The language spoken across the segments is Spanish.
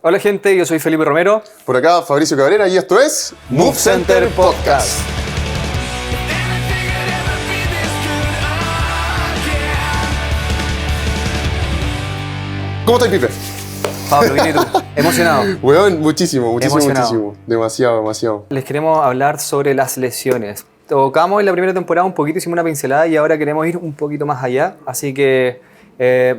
Hola gente, yo soy Felipe Romero. Por acá Fabricio Cabrera y esto es Move Center Podcast. ¿Cómo estás, Pipe? Pablo, ¿y tú? Emocionado. Weón, muchísimo. Emocionado. Demasiado. Les queremos hablar sobre las lesiones. Tocamos en la primera temporada un poquito, hicimos una pincelada y ahora queremos ir un poquito más allá. Así que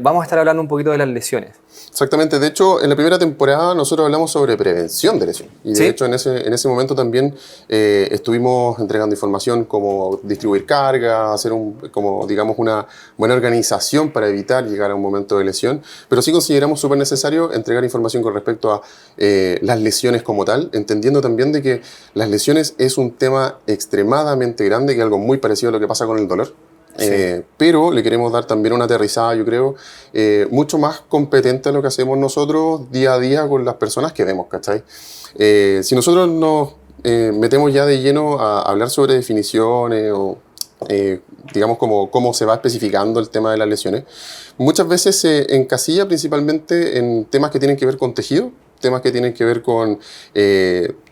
vamos a estar hablando un poquito de las lesiones. Exactamente. De hecho, en la primera temporada nosotros hablamos sobre prevención de lesión. Y de hecho, en ese momento también estuvimos entregando información como distribuir carga, hacer una buena organización para evitar llegar a un momento de lesión. Pero sí consideramos súper necesario entregar información con respecto a las lesiones como tal, entendiendo también de que las lesiones es un tema extremadamente grande, que es algo muy parecido a lo que pasa con el dolor. Sí. Pero le queremos dar también una aterrizada, yo creo, mucho más competente a lo que hacemos nosotros día a día con las personas que vemos, ¿cachai? Si nosotros nos metemos ya de lleno a hablar sobre definiciones o digamos cómo se va especificando el tema de las lesiones, muchas veces se encasilla principalmente en temas que tienen que ver con tejido, temas que tienen que ver con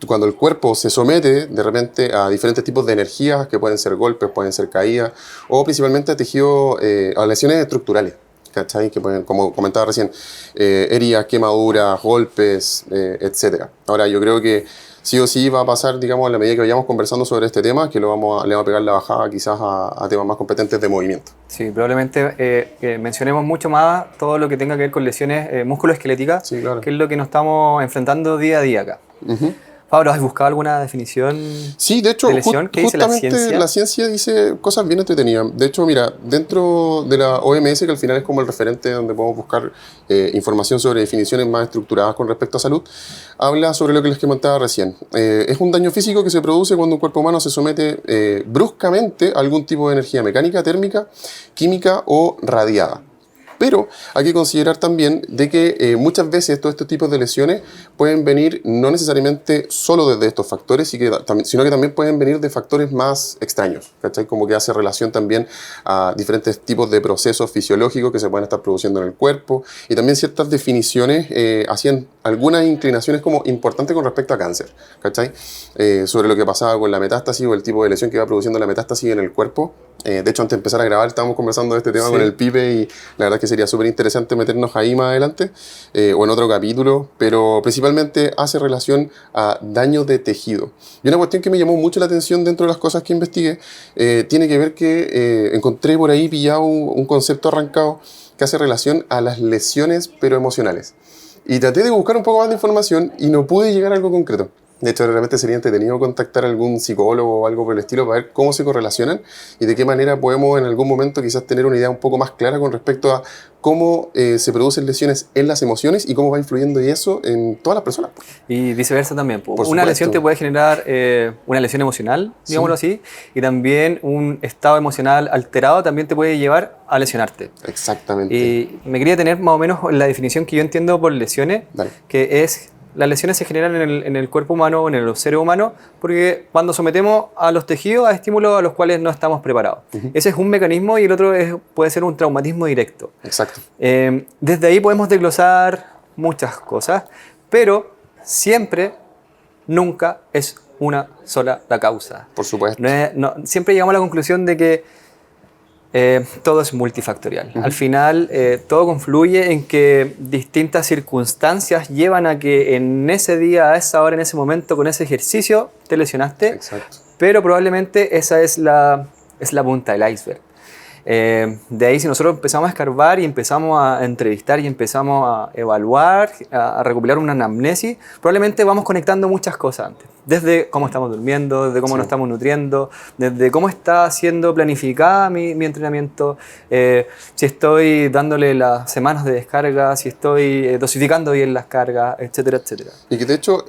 cuando el cuerpo se somete de repente a diferentes tipos de energías, que pueden ser golpes, pueden ser caídas, o principalmente a tejido, a lesiones estructurales, ¿cachai? Que pueden, como comentaba recién, heridas, quemaduras, golpes, etc. Ahora, yo creo que sí o sí va a pasar, digamos, a la medida que vayamos conversando sobre este tema, que le vamos a pegar la bajada quizás a temas más competentes de movimiento. Sí, probablemente mencionemos mucho más todo lo que tenga que ver con lesiones musculoesqueléticas, sí, claro, que es lo que nos estamos enfrentando día a día acá. Uh-huh. Pablo, ¿has buscado alguna definición de hecho, de lesión? ¿Qué dice la ciencia? La ciencia dice cosas bien entretenidas. De hecho, mira, dentro de la OMS, que al final es como el referente donde podemos buscar información sobre definiciones más estructuradas con respecto a salud, habla sobre lo que les comentaba recién. Es un daño físico que se produce cuando un cuerpo humano se somete bruscamente a algún tipo de energía mecánica, térmica, química o radiada. Pero hay que considerar también de que muchas veces todos estos tipos de lesiones pueden venir no necesariamente solo desde estos factores, sino que también pueden venir de factores más extraños, ¿cachai? Como que hace relación también a diferentes tipos de procesos fisiológicos que se pueden estar produciendo en el cuerpo, y también ciertas definiciones hacían algunas inclinaciones como importantes con respecto a cáncer, ¿cachai? Sobre lo que pasaba con la metástasis o el tipo de lesión que va produciendo la metástasis en el cuerpo. De hecho, antes de empezar a grabar estábamos conversando de este tema con el Pipe, y la verdad es que sería súper interesante meternos ahí más adelante o en otro capítulo, pero principalmente hace relación a daño de tejido. Y una cuestión que me llamó mucho la atención dentro de las cosas que investigué tiene que ver que encontré por ahí pillado un concepto arrancado que hace relación a las lesiones pero emocionales. Y traté de buscar un poco más de información y no pude llegar a algo concreto. De hecho, realmente sería entretenido contactar a algún psicólogo o algo por el estilo para ver cómo se correlacionan y de qué manera podemos en algún momento quizás tener una idea un poco más clara con respecto a cómo se producen lesiones en las emociones y cómo va influyendo eso en todas las personas. Y viceversa también. Una lesión te puede generar una lesión emocional, digámoslo así, y también un estado emocional alterado también te puede llevar a lesionarte. Exactamente. Y me quería tener más o menos la definición que yo entiendo por lesiones, que es: las lesiones se generan en el cuerpo humano, en el seres humano, porque cuando sometemos a los tejidos a estímulos a los cuales no estamos preparados. Uh-huh. Ese es un mecanismo, y el otro puede ser un traumatismo directo. Exacto. Desde ahí podemos desglosar muchas cosas, pero siempre, nunca es una sola la causa. Por supuesto. Siempre llegamos a la conclusión de que todo es multifactorial. Uh-huh. Al final, todo confluye en que distintas circunstancias llevan a que en ese día, a esa hora, en ese momento, con ese ejercicio, te lesionaste. Exacto. Pero probablemente esa es la punta del iceberg. De ahí, si nosotros empezamos a escarbar y empezamos a entrevistar y empezamos a evaluar, a recopilar una anamnesis, probablemente vamos conectando muchas cosas antes. Desde cómo estamos durmiendo, desde cómo nos estamos nutriendo, desde cómo está siendo planificada mi entrenamiento, si estoy dándole las semanas de descarga, si estoy dosificando bien las cargas, etcétera, etcétera. Y que de hecho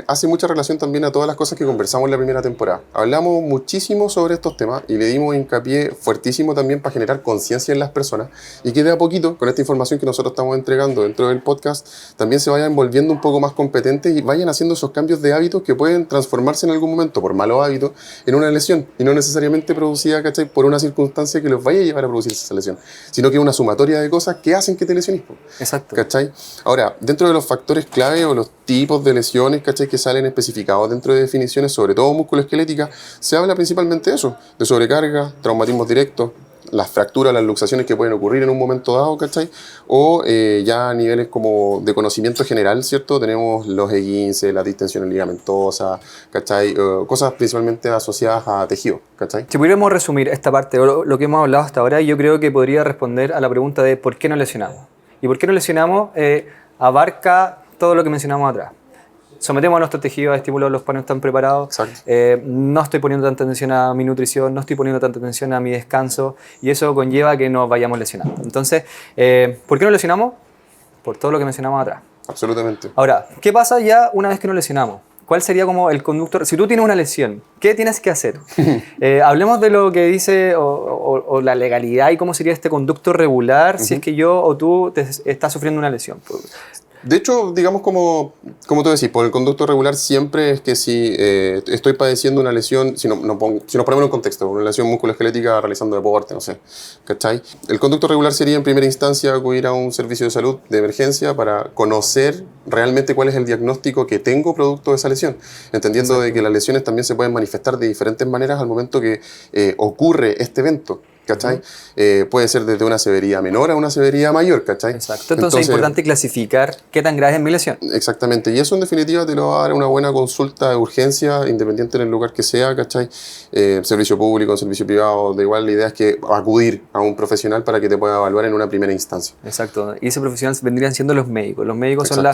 hace mucha relación también a todas las cosas que conversamos en la primera temporada. Hablamos muchísimo sobre estos temas y le dimos hincapié fuertísimo también para generar conciencia en las personas, y que de a poquito, con esta información que nosotros estamos entregando dentro del podcast, también se vayan volviendo un poco más competentes y vayan haciendo esos cambios de hábitos que pueden pueden transformarse en algún momento por malos hábitos en una lesión y no necesariamente producida, ¿cachai? Por una circunstancia que los vaya a llevar a producirse esa lesión, sino que es una sumatoria de cosas que hacen que te lesiones. Exacto. ¿Cachai? Ahora, dentro de los factores clave o los tipos de lesiones, ¿cachai? Que salen especificados dentro de definiciones, sobre todo musculoesqueléticas, se habla principalmente de eso, de sobrecarga, traumatismos directos, las fracturas, las luxaciones que pueden ocurrir en un momento dado, ¿cachai? O ya a niveles como de conocimiento general, ¿cierto? Tenemos los esguinces, las distensiones ligamentosas, ¿cachai? Cosas principalmente asociadas a tejido, ¿cachai? Si pudiéramos resumir esta parte, o lo que hemos hablado hasta ahora, yo creo que podría responder a la pregunta de ¿por qué nos lesionamos? Y por qué nos lesionamos abarca todo lo que mencionamos atrás. Sometemos a nuestro tejido a estímulos los cuales no están preparados. No estoy poniendo tanta atención a mi nutrición, no estoy poniendo tanta atención a mi descanso y eso conlleva que nos vayamos lesionando. Entonces, ¿por qué nos lesionamos? Por todo lo que mencionamos atrás. Absolutamente. Ahora, ¿qué pasa ya una vez que nos lesionamos? ¿Cuál sería como el conducto? Si tú tienes una lesión, ¿qué tienes que hacer? Hablemos de lo que dice o la legalidad y cómo sería este conducto regular si es que yo o tú estás sufriendo una lesión. De hecho, digamos como tú decís, por el conducto regular siempre es que si estoy padeciendo una lesión, si nos ponemos en un contexto, una lesión musculoesquelética realizando deporte, no sé, ¿cachai? El conducto regular sería en primera instancia acudir a un servicio de salud de emergencia para conocer realmente cuál es el diagnóstico que tengo producto de esa lesión, entendiendo de que las lesiones también se pueden manifestar de diferentes maneras al momento que ocurre este evento. ¿Cachai? Puede ser desde una severidad menor a una severidad mayor, ¿cachai? Exacto, entonces es importante clasificar qué tan grave es mi lesión. Exactamente, y eso en definitiva te lo va a dar una buena consulta de urgencia, independiente del lugar que sea, ¿cachai? Servicio público, servicio privado, da igual, la idea es que acudir a un profesional para que te pueda evaluar en una primera instancia. Exacto, y ese profesional vendrían siendo los médicos. Los médicos son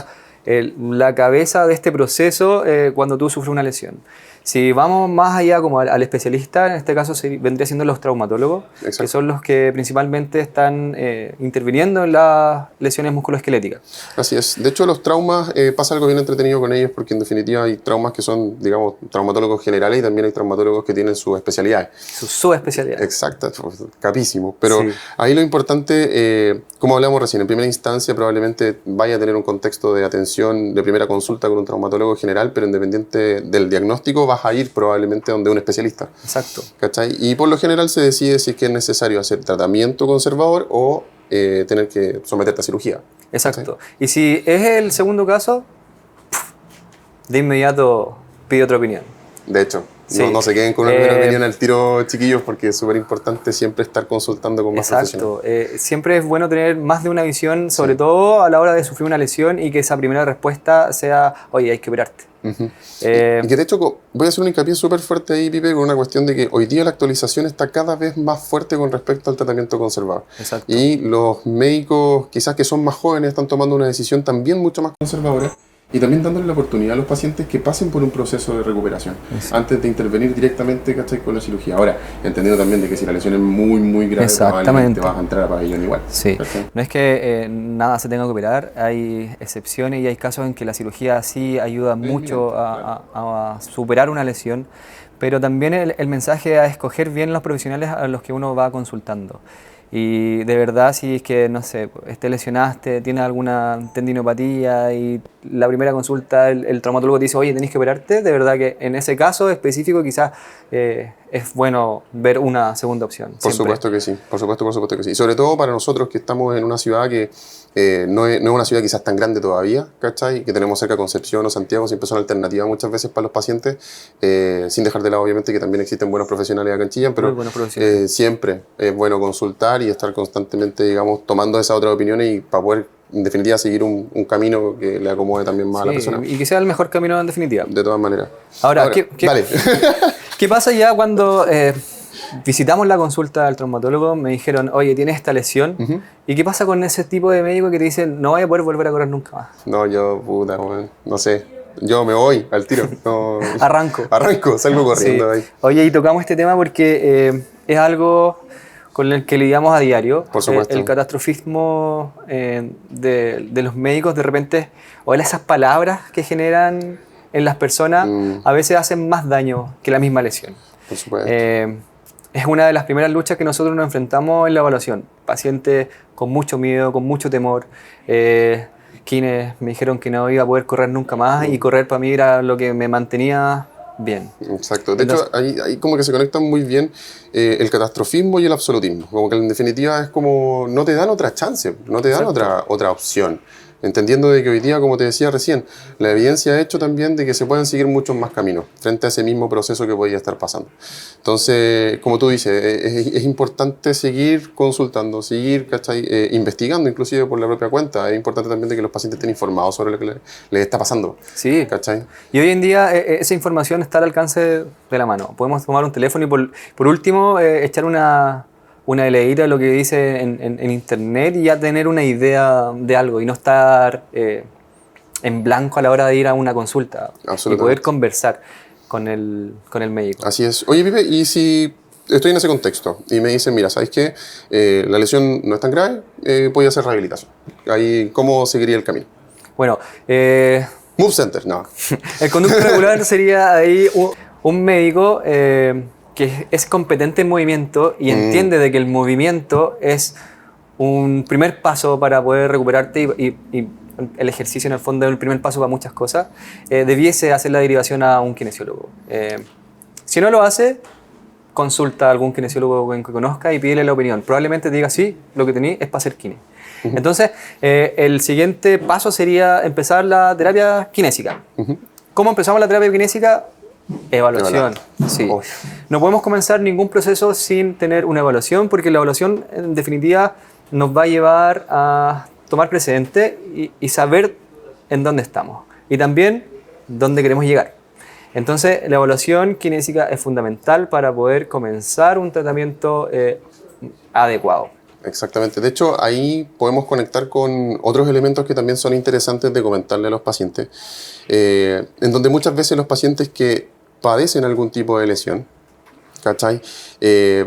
la cabeza de este proceso cuando tú sufres una lesión. Si vamos más allá como al especialista, en este caso vendría siendo los traumatólogos, que son los que principalmente están interviniendo en las lesiones musculoesqueléticas. Así es. De hecho, los traumas, pasa algo bien entretenido con ellos porque en definitiva hay traumas que son, digamos, traumatólogos generales y también hay traumatólogos que tienen sus especialidades. Sus subespecialidades. Exacto, capísimo. Pero ahí lo importante, como hablamos recién, en primera instancia probablemente vaya a tener un contexto de atención de primera consulta con un traumatólogo general, pero independiente del diagnóstico vas a ir probablemente donde un especialista. Exacto. ¿Cachai? Y por lo general se decide si es que es necesario hacer tratamiento conservador o tener que someterte a cirugía. Exacto. ¿Cachai? Y si es el segundo caso, de inmediato pide otra opinión. De hecho, no se queden con una primera opinión al tiro, chiquillos, porque es súper importante siempre estar consultando con más profesionales. Siempre es bueno tener más de una visión, sobre todo a la hora de sufrir una lesión y que esa primera respuesta sea, oye, hay que operarte. Y que de hecho voy a hacer un hincapié súper fuerte ahí, Pipe, con una cuestión de que hoy día la actualización está cada vez más fuerte con respecto al tratamiento conservador. Exacto. Y los médicos, quizás que son más jóvenes, están tomando una decisión también mucho más conservadora. Y también dándole la oportunidad a los pacientes que pasen por un proceso de recuperación antes de intervenir directamente, ¿cachai? Con la cirugía. Ahora, entendiendo también de que si la lesión es muy, muy grave, probablemente vas a entrar a pabellón igual. Sí. ¿Cachai? No es que nada se tenga que operar, hay excepciones y hay casos en que la cirugía sí ayuda mucho a superar una lesión, pero también el mensaje a escoger bien los profesionales a los que uno va consultando. Y de verdad, si es que, no sé, te lesionaste, tienes alguna tendinopatía y la primera consulta el traumatólogo te dice, oye, tenés que operarte, de verdad que en ese caso específico quizás es bueno ver una segunda opción. Por supuesto que sí, por supuesto que sí. Y sobre todo para nosotros que estamos en una ciudad que no es una ciudad quizás tan grande todavía, ¿cachai? Que tenemos cerca Concepción o Santiago, siempre son alternativas muchas veces para los pacientes, sin dejar de lado obviamente que también existen buenos profesionales acá en Chillán, pero siempre es bueno consultar y estar constantemente, digamos, tomando esas otras opiniones y para poder en definitiva seguir un camino que le acomode también más a la persona. Y que sea el mejor camino en definitiva. De todas maneras. Ahora dale. ¿Qué pasa ya cuando visitamos la consulta del traumatólogo? Me dijeron, oye, tienes esta lesión. ¿Y qué pasa con ese tipo de médico que te dicen, no vaya a poder volver a correr nunca más? No, yo, puta, bueno, no sé. Yo me voy al tiro. No. Arranco, salgo corriendo ahí. Oye, y tocamos este tema porque es algo con el que lidiamos a diario. Por supuesto. El catastrofismo de los médicos, de repente, o esas palabras que generan en las personas, a veces hacen más daño que la misma lesión. Por supuesto. Es una de las primeras luchas que nosotros nos enfrentamos en la evaluación. Pacientes con mucho miedo, con mucho temor, kines me dijeron que no iba a poder correr nunca más y correr para mí era lo que me mantenía bien. Exacto. De hecho, ahí como que se conectan muy bien el catastrofismo y el absolutismo. Como que en definitiva es como no te dan otra chance, no te dan otra opción. Entendiendo de que hoy día, como te decía recién, la evidencia ha hecho también de que se pueden seguir muchos más caminos frente a ese mismo proceso que podía estar pasando. Entonces, como tú dices, es importante seguir consultando, seguir, ¿cachai? Investigando inclusive por la propia cuenta. Es importante también de que los pacientes estén informados sobre lo que les está pasando. Sí, ¿cachai? Y hoy en día esa información está al alcance de la mano. Podemos tomar un teléfono y por último echar una leída de lo que dice en internet y ya tener una idea de algo y no estar en blanco a la hora de ir a una consulta y poder conversar con el médico. Así es. Oye, Pipe, y si estoy en ese contexto y me dicen, mira, ¿sabes qué? La lesión no es tan grave, puede hacer rehabilitación. Ahí, ¿cómo seguiría el camino? Bueno, Move Center, no. El conducto regular sería ahí un médico que es competente en movimiento y entiende de que el movimiento es un primer paso para poder recuperarte y el ejercicio en el fondo es el primer paso para muchas cosas, debiese hacer la derivación a un kinesiólogo. Si no lo hace, consulta a algún kinesiólogo que conozca y pídele la opinión. Probablemente te diga, sí, lo que tenés es para hacer kine. Entonces, el siguiente paso sería empezar la terapia kinésica. ¿Cómo empezamos la terapia kinésica? Evaluación. Sí. No podemos comenzar ningún proceso sin tener una evaluación, porque la evaluación, en definitiva, nos va a llevar a tomar precedente y saber en dónde estamos. Y también dónde queremos llegar. Entonces, la evaluación kinésica es fundamental para poder comenzar un tratamiento adecuado. Exactamente. De hecho, ahí podemos conectar con otros elementos que también son interesantes de comentarle a los pacientes, en donde muchas veces los pacientes que padecen algún tipo de lesión, ¿cachai?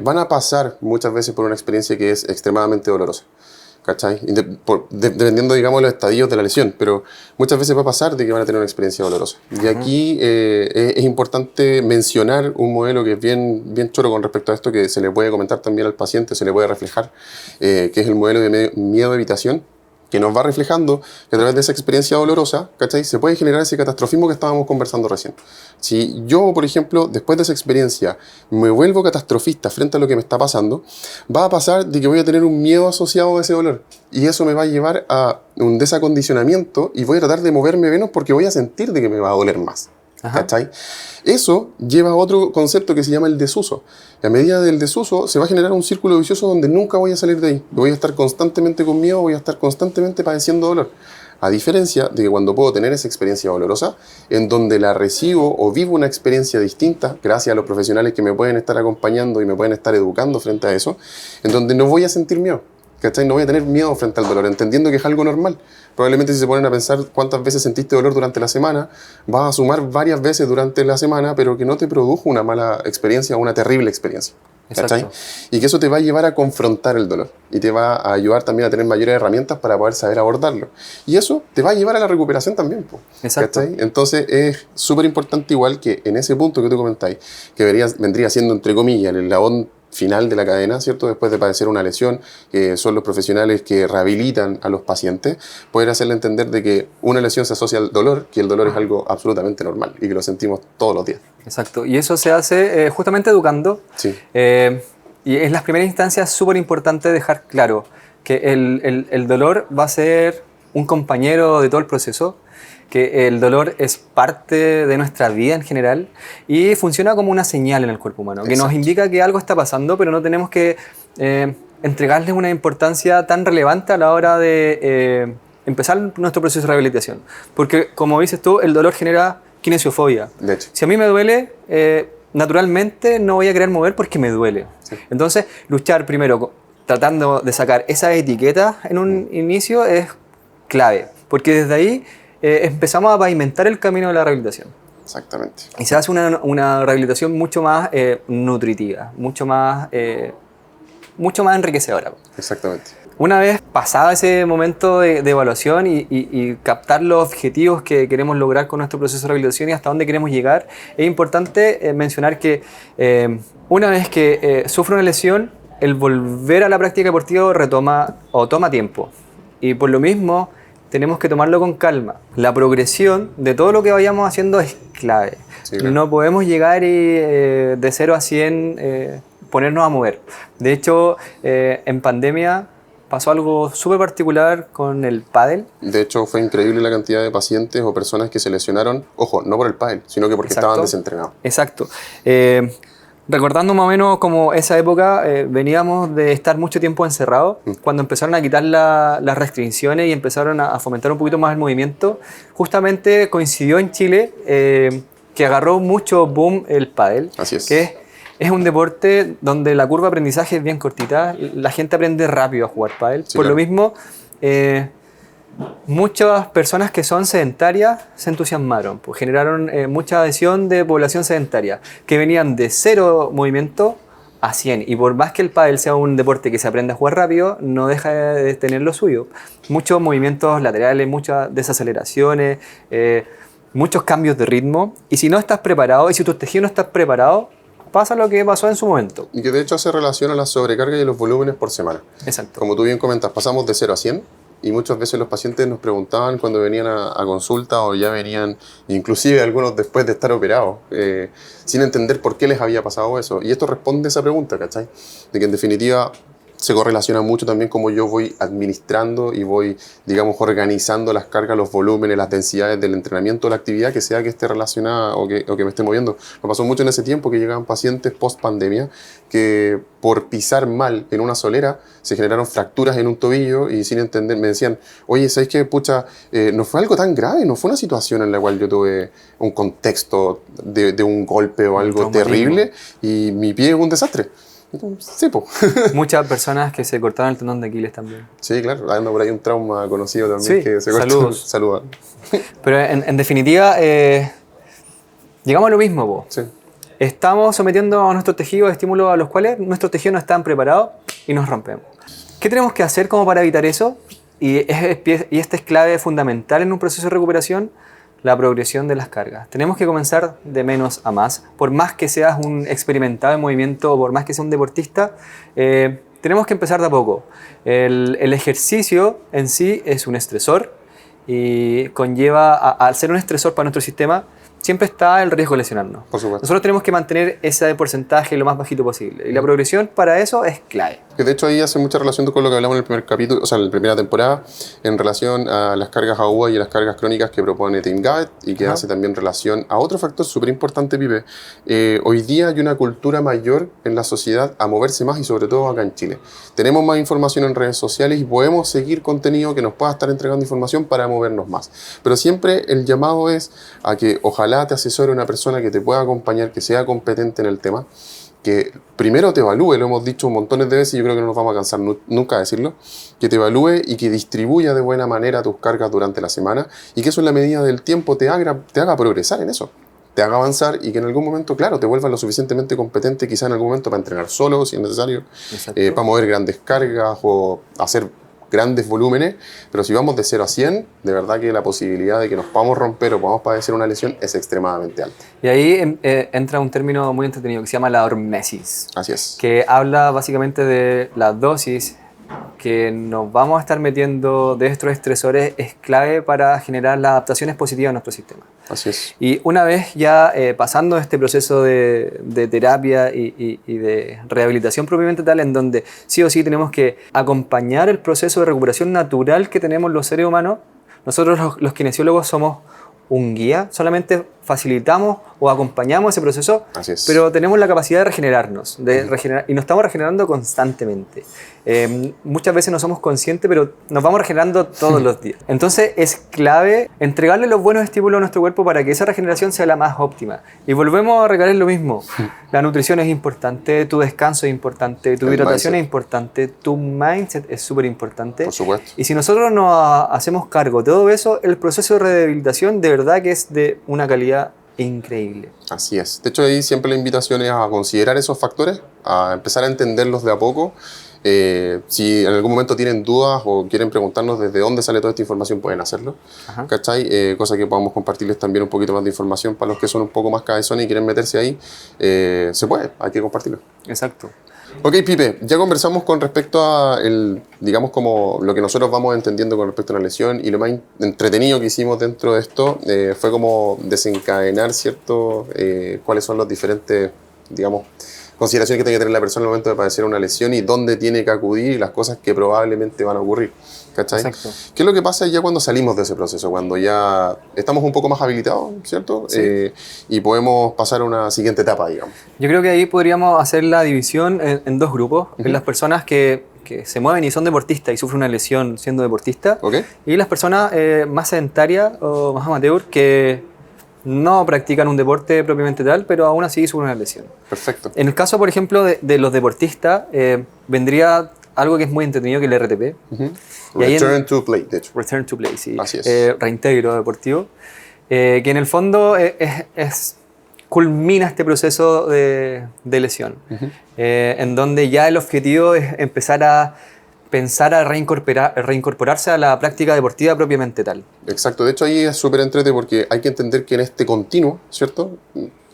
Van a pasar muchas veces por una experiencia que es extremadamente dolorosa, ¿cachai? Dependiendo, digamos, los estadios de la lesión, pero muchas veces va a pasar de que van a tener una experiencia dolorosa. Y aquí es importante mencionar un modelo que es bien choro con respecto a esto, que se le puede comentar también al paciente, se le puede reflejar, que es el modelo de miedo-evitación, que nos va reflejando que a través de esa experiencia dolorosa, ¿cachai? Se puede generar ese catastrofismo que estábamos conversando recién. Si yo, por ejemplo, después de esa experiencia me vuelvo catastrofista frente a lo que me está pasando, va a pasar de que voy a tener un miedo asociado a ese dolor. Y eso me va a llevar a un desacondicionamiento y voy a tratar de moverme menos porque voy a sentir de que me va a doler más. ¿Cachai? Eso lleva a otro concepto que se llama el desuso. Y a medida del desuso se va a generar un círculo vicioso donde nunca voy a salir de ahí. Voy a estar constantemente con miedo, voy a estar constantemente padeciendo dolor. A diferencia de que cuando puedo tener esa experiencia dolorosa, en donde la recibo o vivo una experiencia distinta, gracias a los profesionales que me pueden estar acompañando y me pueden estar educando frente a eso, en donde no voy a sentir miedo. ¿Cachai? No voy a tener miedo frente al dolor, entendiendo que es algo normal. Probablemente si se ponen a pensar cuántas veces sentiste dolor durante la semana, vas a sumar varias veces durante la semana, pero que no te produjo una mala experiencia o una terrible experiencia. ¿Cachai? Y que eso te va a llevar a confrontar el dolor y te va a ayudar también a tener mayores herramientas para poder saber abordarlo. Y eso te va a llevar a la recuperación también. ¿Cachai? Entonces es súper importante igual que en ese punto que tú comentáis, que vendría siendo entre comillas el eslabón final de la cadena, ¿cierto? Después de padecer una lesión, que son los profesionales que rehabilitan a los pacientes, poder hacerle entender de que una lesión se asocia al dolor, que el dolor es algo absolutamente normal y que lo sentimos todos los días. Exacto, y eso se hace justamente educando. Sí. Y en las primeras instancias es súper importante dejar claro que el dolor va a ser un compañero de todo el proceso, que el dolor es parte de nuestra vida en general y funciona como una señal en el cuerpo humano, que nos indica que algo está pasando, pero no tenemos que entregarle una importancia tan relevante a la hora de empezar nuestro proceso de rehabilitación. Porque, como dices tú, el dolor genera kinesiofobia. De hecho. Si a mí me duele, naturalmente no voy a querer mover porque me duele. Sí. Entonces, luchar primero tratando de sacar esa etiqueta en un inicio es clave, porque desde ahí empezamos a pavimentar el camino de la rehabilitación. Exactamente. Y se hace una rehabilitación mucho más nutritiva, mucho más enriquecedora. Exactamente. Una vez pasado ese momento de evaluación y captar los objetivos que queremos lograr con nuestro proceso de rehabilitación y hasta dónde queremos llegar, es importante mencionar que una vez que sufre una lesión, el volver a la práctica deportiva toma tiempo. Y por lo mismo, tenemos que tomarlo con calma. La progresión de todo lo que vayamos haciendo es clave. Sí, claro. No podemos llegar y de 0 a 100 ponernos a mover. De hecho, en pandemia pasó algo súper particular con el pádel. De hecho, fue increíble la cantidad de pacientes o personas que se lesionaron, ojo, no por el pádel, sino que porque estaban desentrenados. Exacto. Recordando más o menos como esa época, veníamos de estar mucho tiempo encerrados, cuando empezaron a quitar las restricciones y empezaron a fomentar un poquito más el movimiento, justamente coincidió en Chile que agarró mucho boom el pádel. Así es. Que es un deporte donde la curva de aprendizaje es bien cortita, la gente aprende rápido a jugar pádel. Sí, por claro. lo mismo, muchas personas que son sedentarias se entusiasmaron, pues generaron mucha adhesión de población sedentaria, que venían de 0 movimiento a 100. Y por más que el pádel sea un deporte que se aprende a jugar rápido, no deja de tener lo suyo. Muchos movimientos laterales, muchas desaceleraciones, muchos cambios de ritmo. Y si no estás preparado, y si tus tejidos no están preparados, pasa lo que pasó en su momento. Y que de hecho hace relación a la sobrecarga y a los volúmenes por semana. Exacto. Como tú bien comentas, pasamos de 0 a 100 y muchas veces los pacientes nos preguntaban cuando venían a consulta o ya venían, inclusive algunos después de estar operados, sin entender por qué les había pasado eso. Y esto responde a esa pregunta, ¿cachai? De que en definitiva se correlaciona mucho también como yo voy administrando y voy, digamos, organizando las cargas, los volúmenes, las densidades del entrenamiento, la actividad que sea que esté relacionada o que me esté moviendo. Me pasó mucho en ese tiempo que llegaban pacientes post pandemia que por pisar mal en una solera se generaron fracturas en un tobillo y sin entender me decían, oye, ¿sabes qué? Pucha, no fue algo tan grave, no fue una situación en la cual yo tuve un contexto de un golpe o algo terrible y mi pie es un desastre. Sí, po. Muchas personas que se cortaron el tendón de Aquiles también. Sí, claro, anda por ahí un trauma conocido también Sí, que se cortó. saludos. Saludos. Pero en definitiva, llegamos a lo mismo, po. Sí. Estamos sometiendo a nuestros tejidos estímulos a los cuales nuestros tejidos no están preparados y nos rompemos. ¿Qué tenemos que hacer como para evitar eso? Y esta es clave fundamental en un proceso de recuperación, la progresión de las cargas. Tenemos que comenzar de menos a más. Por más que seas un experimentado en movimiento o por más que seas un deportista, tenemos que empezar de a poco. El ejercicio en sí es un estresor y conlleva, al ser un estresor para nuestro sistema, siempre está el riesgo de lesionarnos. Por supuesto. Nosotros tenemos que mantener ese porcentaje lo más bajito posible. Y la progresión para eso es clave. Que de hecho ahí hace mucha relación con lo que hablamos en el primer capítulo, o sea, en la primera temporada, en relación a las cargas agudas y a las cargas crónicas que propone Tim Gabbett y que hace también relación a otro factor súper importante, Pipe. Hoy día hay una cultura mayor en la sociedad a moverse más y sobre todo acá en Chile. Tenemos más información en redes sociales y podemos seguir contenido que nos pueda estar entregando información para movernos más. Pero siempre el llamado es a que ojalá te asesore una persona que te pueda acompañar, que sea competente en el tema, que primero te evalúe, lo hemos dicho montones de veces y yo creo que no nos vamos a cansar nunca de decirlo, que te evalúe y que distribuya de buena manera tus cargas durante la semana y que eso en la medida del tiempo te haga progresar en eso, te haga avanzar y que en algún momento, claro, te vuelvas lo suficientemente competente quizá en algún momento para entrenar solo si es necesario, para mover grandes cargas o hacer grandes volúmenes, pero si vamos de 0 a 100, de verdad que la posibilidad de que nos podamos romper o podamos padecer una lesión es extremadamente alta. Y ahí entra un término muy entretenido que se llama la hormesis, Así es. que habla básicamente de la dosis que nos vamos a estar metiendo de estos estresores es clave para generar las adaptaciones positivas a nuestro sistema. Así es. Y una vez ya pasando este proceso de terapia y de rehabilitación propiamente tal, en donde sí o sí tenemos que acompañar el proceso de recuperación natural que tenemos los seres humanos, nosotros los kinesiólogos somos un guía, solamente facilitamos o acompañamos ese proceso, Así es. pero tenemos la capacidad de regenerarnos, y nos estamos regenerando constantemente. Muchas veces no somos conscientes, pero nos vamos regenerando todos los días. Entonces es clave entregarle los buenos estímulos a nuestro cuerpo para que esa regeneración sea la más óptima. Y volvemos a recalcar lo mismo. La nutrición es importante, tu descanso es importante, tu hidratación es importante, tu mindset es súper importante. Por supuesto. Y si nosotros nos hacemos cargo de todo eso, el proceso de rehabilitación de verdad que es de una calidad increíble. Así es. De hecho, ahí siempre la invitación es a considerar esos factores, a empezar a entenderlos de a poco. Si en algún momento tienen dudas o quieren preguntarnos desde dónde sale toda esta información, pueden hacerlo. ¿Cachai? Cosa que podamos compartirles también un poquito más de información para los que son un poco más cabezones y quieren meterse ahí. Se puede, hay que compartirlo. Exacto. Ok, Pipe, ya conversamos con respecto a digamos, como lo que nosotros vamos entendiendo con respecto a la lesión, y lo más entretenido que hicimos dentro de esto fue como desencadenar, ¿cierto? Cuáles son los diferentes, digamos, consideraciones que tiene que tener la persona al momento de padecer una lesión y dónde tiene que acudir y las cosas que probablemente van a ocurrir. ¿Cachai? Exacto. ¿Qué es lo que pasa ya cuando salimos de ese proceso? Cuando ya estamos un poco más habilitados, ¿cierto? Sí. Y podemos pasar a una siguiente etapa, digamos. Yo creo que ahí podríamos hacer la división en dos grupos. En las personas que se mueven y son deportistas y sufren una lesión siendo deportistas. ¿Ok? Y las personas más sedentarias o más amateur que no practican un deporte propiamente tal, pero aún así sufren una lesión. Perfecto. En el caso, por ejemplo, de los deportistas, vendría algo que es muy entretenido, que es el RTP. Y ahí Return to play, de hecho. Return to play, sí. Así es. Reintegro deportivo. Que en el fondo culmina este proceso de lesión. En donde ya el objetivo es empezar a pensar a reincorporarse a la práctica deportiva propiamente tal. Exacto, de hecho ahí es súper entrete porque hay que entender que en este continuo, ¿cierto?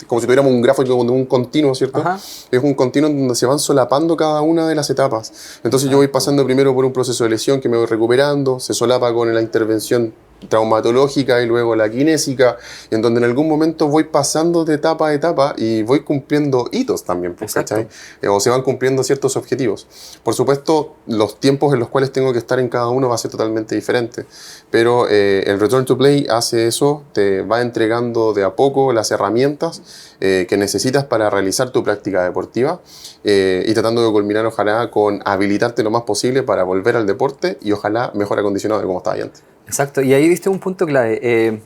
Como si tuviéramos un gráfico de un continuo, ¿cierto? Ajá. Es un continuo donde se van solapando cada una de las etapas. Entonces yo voy pasando primero por un proceso de lesión que me voy recuperando, se solapa con la intervención traumatológica y luego la kinésica, en donde en algún momento voy pasando de etapa a etapa y voy cumpliendo hitos también, pues, ¿cachai? O se van cumpliendo ciertos objetivos. Por supuesto, los tiempos en los cuales tengo que estar en cada uno va a ser totalmente diferente, pero el Return to Play hace eso, te va entregando de a poco las herramientas que necesitas para realizar tu práctica deportiva y tratando de culminar ojalá con habilitarte lo más posible para volver al deporte y ojalá mejor acondicionado de como estaba antes. Exacto, y ahí diste un punto clave.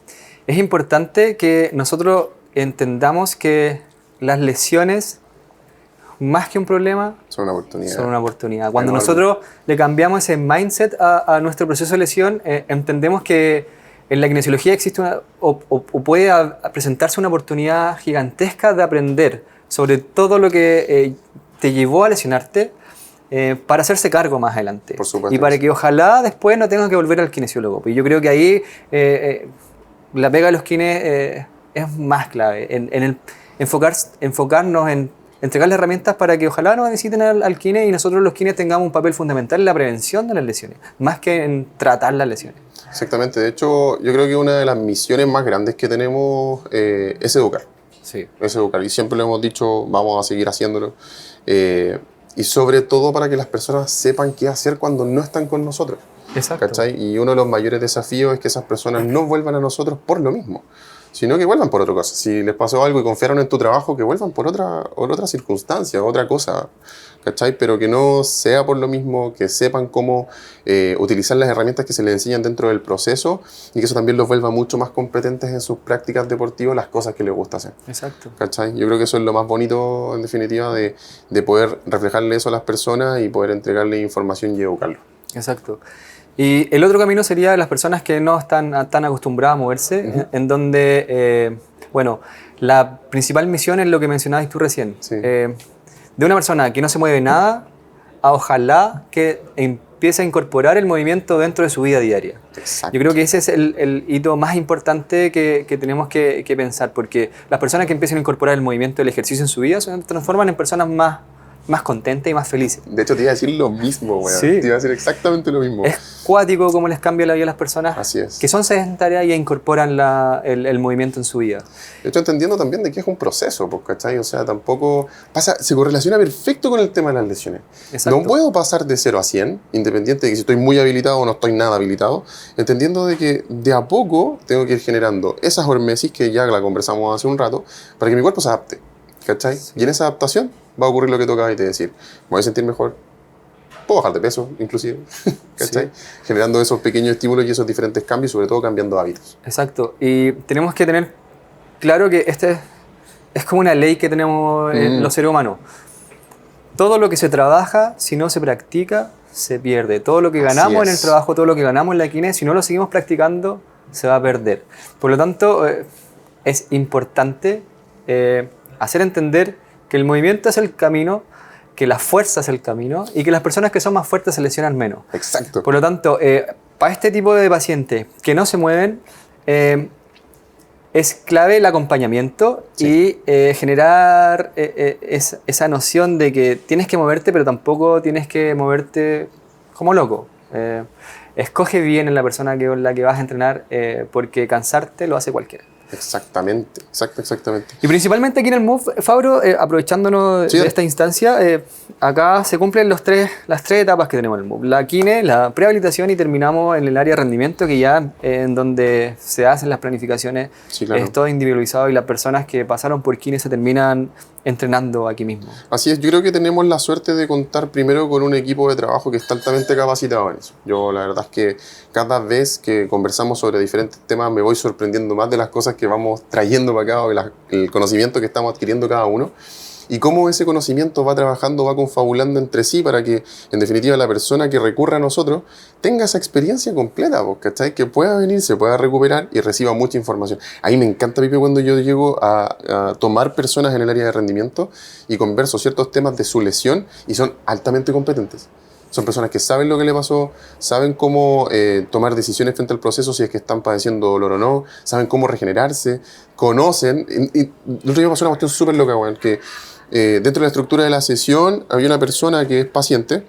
Es importante que nosotros entendamos que las lesiones, más que un problema, son una oportunidad. Son una oportunidad. Cuando Enorme. nosotros le cambiamos ese mindset a nuestro proceso de lesión, entendemos que en la kinesiología existe o puede presentarse una oportunidad gigantesca de aprender sobre todo lo que te llevó a lesionarte, para hacerse cargo más adelante. Por supuesto. Y para que ojalá después no tengas que volver al kinesiólogo. Y yo creo que ahí la pega de los kines es más clave, en enfocarnos en entregarles herramientas para que ojalá no necesiten al kine y nosotros los kines tengamos un papel fundamental en la prevención de las lesiones, más que en tratar las lesiones. Exactamente, de hecho yo creo que una de las misiones más grandes que tenemos es educar. Sí. Es educar, y siempre lo hemos dicho, vamos a seguir haciéndolo. Y sobre todo para que las personas sepan qué hacer cuando no están con nosotros. Exacto. ¿Cachai? Y uno de los mayores desafíos es que esas personas no vuelvan a nosotros por lo mismo, sino que vuelvan por otra cosa. Si les pasó algo y confiaron en tu trabajo, que vuelvan por otra circunstancia, otra cosa, ¿cachai? Pero que no sea por lo mismo, que sepan cómo utilizar las herramientas que se les enseñan dentro del proceso y que eso también los vuelva mucho más competentes en sus prácticas deportivas, las cosas que les gusta hacer. Exacto. ¿Cachai? Yo creo que eso es lo más bonito, en definitiva, de poder reflejarle eso a las personas y poder entregarle información y educarlo. Exacto. Y el otro camino sería las personas que no están tan acostumbradas a moverse, en donde, bueno, la principal misión es lo que mencionabas tú recién. Sí. De una persona que no se mueve nada a ojalá que empiece a incorporar el movimiento dentro de su vida diaria. Exacto. Yo creo que ese es el hito más importante que tenemos que pensar, porque las personas que empiezan a incorporar el movimiento del ejercicio en su vida se transforman en personas más contentas y más felices. De hecho, te iba a decir lo mismo, weón. Sí. Te iba a decir exactamente lo mismo. Es cuático cómo les cambia la vida a las personas Así es. que son sedentarias y incorporan el movimiento en su vida. De hecho, entendiendo también de que es un proceso, pues, ¿cachai? O sea, tampoco se correlaciona perfecto con el tema de las lesiones. Exacto. No puedo pasar de 0 a 100, independiente de que si estoy muy habilitado o no estoy nada habilitado, entendiendo de que de a poco tengo que ir generando esas hormesis que ya la conversamos hace un rato, para que mi cuerpo se adapte, ¿cachai? Sí. Y en esa adaptación va a ocurrir lo que toca y te decir, me voy a sentir mejor, puedo bajar de peso, inclusive, ¿cachai? Sí. Generando esos pequeños estímulos y esos diferentes cambios, sobre todo cambiando hábitos. Exacto. Y tenemos que tener claro que es como una ley que tenemos los seres humanos. Todo lo que se trabaja, si no se practica, se pierde. Todo lo que ganamos en el trabajo, todo lo que ganamos en la kines, si no lo seguimos practicando, se va a perder. Por lo tanto, es importante hacer entender que el movimiento es el camino, que la fuerza es el camino y que las personas que son más fuertes se lesionan menos. Exacto. Por lo tanto, para este tipo de pacientes que no se mueven, es clave el acompañamiento y generar esa noción de que tienes que moverte, pero tampoco tienes que moverte como loco. Escoge bien en la persona con la que vas a entrenar, porque cansarte lo hace cualquiera. Exactamente, exactamente. Y principalmente aquí en el Move, Fabro, aprovechándonos de esta instancia, acá se cumplen las tres etapas que tenemos en el Move. La kine, la prehabilitación y terminamos en el área de rendimiento, que ya en donde se hacen las planificaciones, Claro. es todo individualizado y las personas que pasaron por kine se terminan entrenando aquí mismo. Así es, yo creo que tenemos la suerte de contar primero con un equipo de trabajo que está altamente capacitado en eso. Yo la verdad es que cada vez que conversamos sobre diferentes temas me voy sorprendiendo más de las cosas que vamos trayendo para acá, o el conocimiento que estamos adquiriendo cada uno, y cómo ese conocimiento va trabajando, va confabulando entre sí para que, en definitiva, la persona que recurra a nosotros tenga esa experiencia completa, ¿cachai? Que pueda venir, se pueda recuperar y reciba mucha información. A mí me encanta, Pipe, cuando yo llego a tomar personas en el área de rendimiento y converso ciertos temas de su lesión y son altamente competentes. Son personas que saben lo que le pasó, saben cómo tomar decisiones frente al proceso, si es que están padeciendo dolor o no, saben cómo regenerarse, conocen. Y el otro día pasó una cuestión súper loca, weón, que dentro de la estructura de la sesión había una persona que es paciente,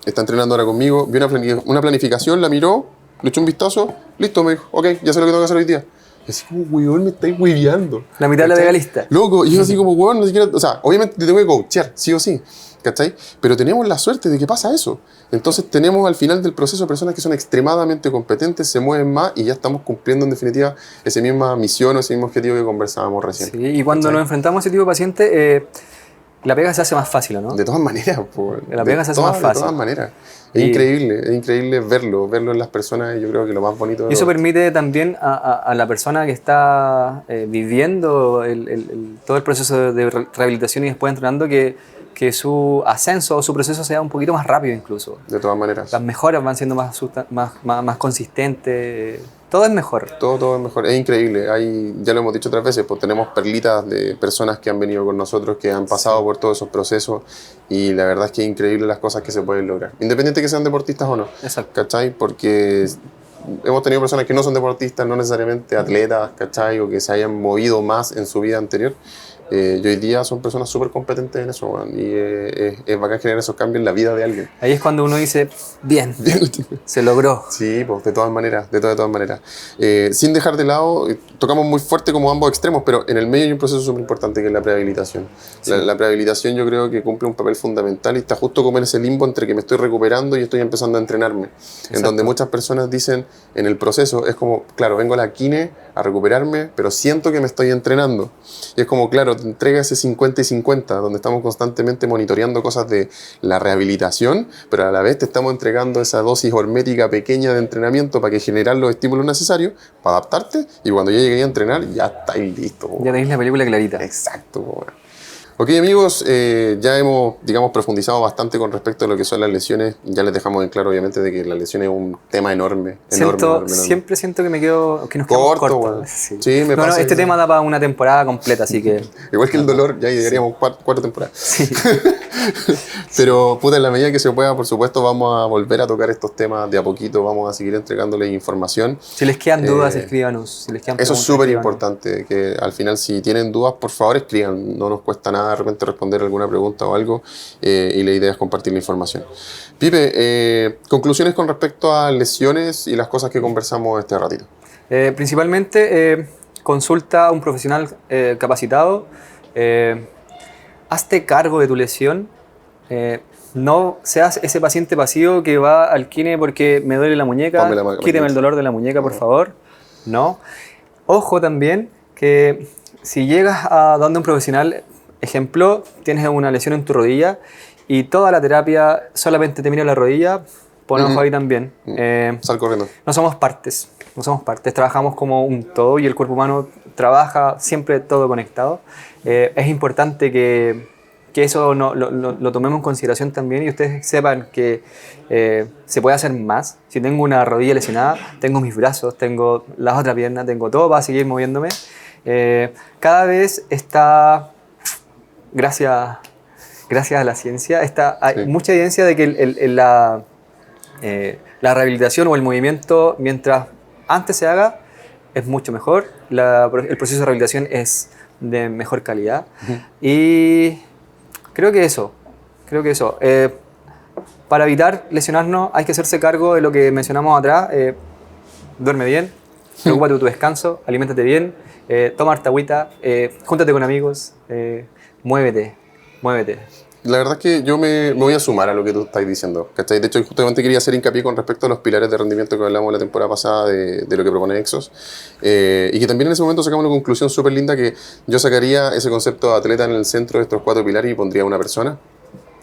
está entrenando ahora conmigo, vio una planificación, la miró, le echó un vistazo, listo, me dijo, ok, ya sé lo que tengo que hacer hoy día. Y así como, weón, me estáis hueveando. La mitad de la legalista. Loco, y yo así como, weón, no siquiera, o sea, obviamente te tengo que coachear, sí o sí, ¿cachai? Pero tenemos la suerte de que pasa eso. Entonces tenemos al final del proceso personas que son extremadamente competentes, se mueven más y ya estamos cumpliendo en definitiva esa misma misión o ese mismo objetivo que conversábamos recién. Sí, y cuando nos enfrentamos a ese tipo de paciente, la pega se hace más fácil, ¿no? De todas maneras, pues. La pega se hace más fácil. De todas maneras. Es increíble verlo en las personas, y yo creo que lo más bonito. Y eso permite también a la persona que está viviendo todo el proceso de rehabilitación y después entrenando que su ascenso o su proceso sea un poquito más rápido incluso. De todas maneras. Las mejoras van siendo más consistentes. Todo es mejor. Todo es mejor. Es increíble. Ya lo hemos dicho otras veces, pues tenemos perlitas de personas que han venido con nosotros, que han pasado por todos esos procesos, y la verdad es que es increíble las cosas que se pueden lograr. Independiente que sean deportistas o no. Exacto. ¿Cachai? Porque hemos tenido personas que no son deportistas, no necesariamente atletas, ¿cachai? O que se hayan movido más en su vida anterior. Y hoy día son personas súper competentes en eso, man, y es bacán generar esos cambios en la vida de alguien. Ahí es cuando uno dice, bien, se logró. Sí, pues de todas maneras, de todas maneras. Sin dejar de lado, tocamos muy fuerte como ambos extremos, pero en el medio hay un proceso súper importante que es la prehabilitación. Sí. La prehabilitación yo creo que cumple un papel fundamental y está justo como en ese limbo entre que me estoy recuperando y estoy empezando a entrenarme. Exacto. En donde muchas personas dicen, en el proceso, es como, claro, vengo a la kine a recuperarme, pero siento que me estoy entrenando. Y es como, claro, te entrega ese 50 y 50, donde estamos constantemente monitoreando cosas de la rehabilitación, pero a la vez te estamos entregando esa dosis hormética pequeña de entrenamiento para que generar los estímulos necesarios para adaptarte, y cuando ya llegué a entrenar, ya estáis listo. Ya tenéis la película clarita. Exacto. Bueno. Ok, amigos, ya hemos, profundizado bastante con respecto a lo que son las lesiones. Ya les dejamos en claro, obviamente, de que la lesión es un tema enorme. Siempre siento que nos quedamos cortos. Bueno. Sí, me pasa. Este tema da para una temporada completa, así que... Igual que el dolor, ya llegaríamos 4 temporadas. Sí. Pero, puta, en la medida que se pueda, por supuesto, vamos a volver a tocar estos temas de a poquito. Vamos a seguir entregándoles información. Si les quedan dudas, escríbanos. Si les quedan eso es súper importante, que al final, si tienen dudas, por favor, escriban. No nos cuesta nada de repente responder alguna pregunta o algo, y la idea es compartir la información. Pipe, conclusiones con respecto a lesiones y las cosas que conversamos este ratito. Principalmente, consulta a un profesional capacitado, hazte cargo de tu lesión, no seas ese paciente pasivo que va al kine porque me duele la muñeca, quíteme el dolor de la muñeca, por favor. No. Ojo también que si llegas a donde un profesional, ejemplo, tienes una lesión en tu rodilla y toda la terapia solamente te mira la rodilla, pon ojo ahí también. Sal corriendo. No somos partes, trabajamos como un todo y el cuerpo humano trabaja siempre todo conectado. Es importante que eso lo tomemos en consideración también y ustedes sepan que se puede hacer más. Si tengo una rodilla lesionada, tengo mis brazos, tengo la otra pierna, tengo todo para seguir moviéndome. Cada vez está... Gracias a la ciencia, hay mucha evidencia de que la rehabilitación o el movimiento, mientras antes se haga, es mucho mejor, el proceso de rehabilitación es de mejor calidad. Y creo que eso. Para evitar lesionarnos hay que hacerse cargo de lo que mencionamos atrás. Duerme bien, preocúpate de tu descanso, aliméntate bien, toma harta agüita, júntate con amigos, muévete. La verdad es que yo me voy a sumar a lo que tú estás diciendo, ¿cachai? De hecho, justamente quería hacer hincapié con respecto a los pilares de rendimiento que hablamos la temporada pasada de lo que propone Exos, y que también en ese momento sacamos una conclusión súper linda, que yo sacaría ese concepto de atleta en el centro de estos 4 pilares y pondría una persona.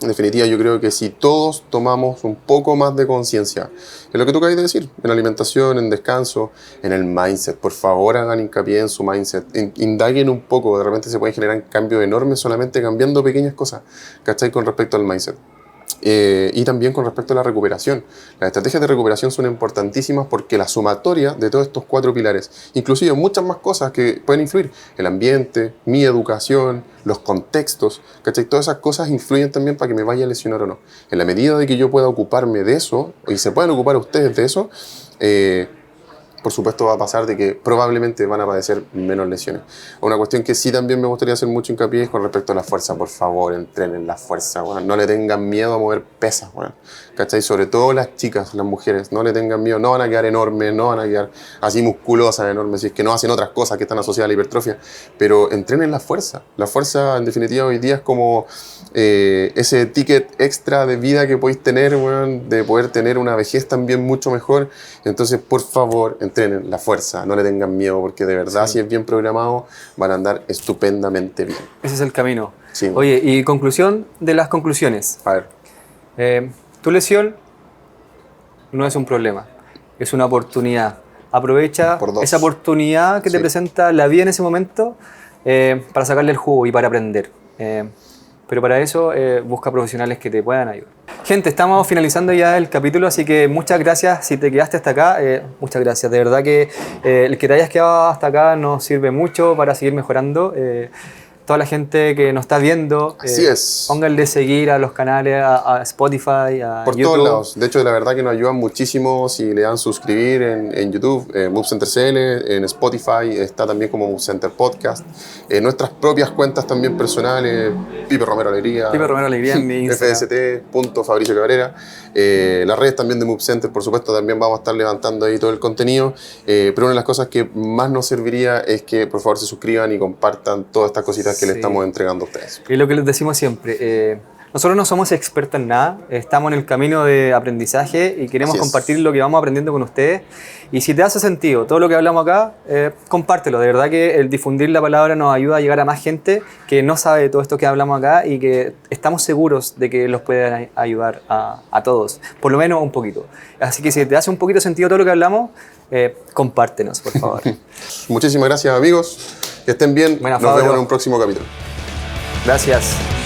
En definitiva, yo creo que si todos tomamos un poco más de conciencia en lo que tú acabas de decir, en alimentación, en descanso, en el mindset, por favor hagan hincapié en su mindset, indaguen un poco, de repente se pueden generar cambios enormes solamente cambiando pequeñas cosas, ¿cachai? Con respecto al mindset. Y también con respecto a la recuperación. Las estrategias de recuperación son importantísimas porque la sumatoria de todos estos 4 pilares, inclusive muchas más cosas que pueden influir, el ambiente, mi educación, los contextos, ¿cachai? Todas esas cosas influyen también para que me vaya a lesionar o no. En la medida de que yo pueda ocuparme de eso, y se puedan ocupar ustedes de eso, por supuesto va a pasar de que probablemente van a padecer menos lesiones. Una cuestión que sí también me gustaría hacer mucho hincapié es con respecto a la fuerza. Por favor, entrenen la fuerza, bueno. No le tengan miedo a mover pesas, bueno. ¿Cachai? Sobre todo las chicas, las mujeres, no le tengan miedo, no van a quedar enormes, no van a quedar así musculosas, enormes, si es que no hacen otras cosas que están asociadas a la hipertrofia, pero entrenen la fuerza. La fuerza, en definitiva, hoy día es como ese ticket extra de vida que podéis tener, bueno, de poder tener una vejez también mucho mejor. Entonces, por favor, entrenen la fuerza, no le tengan miedo, porque de verdad, si es bien programado, van a andar estupendamente bien. Ese es el camino. Sí. Oye, y conclusión de las conclusiones. A ver. Tu lesión no es un problema, es una oportunidad. Aprovecha esa oportunidad que te presenta la vida en ese momento para sacarle el jugo y para aprender. Pero para eso busca profesionales que te puedan ayudar. Gente, estamos finalizando ya el capítulo, así que muchas gracias si te quedaste hasta acá. Muchas gracias, de verdad que el que te hayas quedado hasta acá nos sirve mucho para seguir mejorando. Toda la gente que nos está viendo, Así es. Pónganle seguir a los canales, a Spotify, a por YouTube. todos lados. De hecho, la verdad que nos ayudan muchísimo si le dan suscribir en YouTube, Move Center CL, en Spotify, está también como Move Center Podcast. Nuestras propias cuentas también personales, Pipe Romero Alegría. Pipe Romero Alegría en mi Instagram. FST.Fabricio Cabrera. Las redes también de Move Center, por supuesto, también vamos a estar levantando ahí todo el contenido. Pero una de las cosas que más nos serviría es que por favor se suscriban y compartan todas estas cositas que le estamos entregando a ustedes. Y lo que les decimos siempre, nosotros no somos expertos en nada, estamos en el camino de aprendizaje y queremos compartir lo que vamos aprendiendo con ustedes. Y si te hace sentido todo lo que hablamos acá, compártelo. De verdad que el difundir la palabra nos ayuda a llegar a más gente que no sabe de todo esto que hablamos acá y que estamos seguros de que los pueden ayudar a todos, por lo menos un poquito. Así que si te hace un poquito sentido todo lo que hablamos, compártenos, por favor. Muchísimas gracias, amigos. Que estén bien. Nos vemos en un próximo capítulo. Gracias.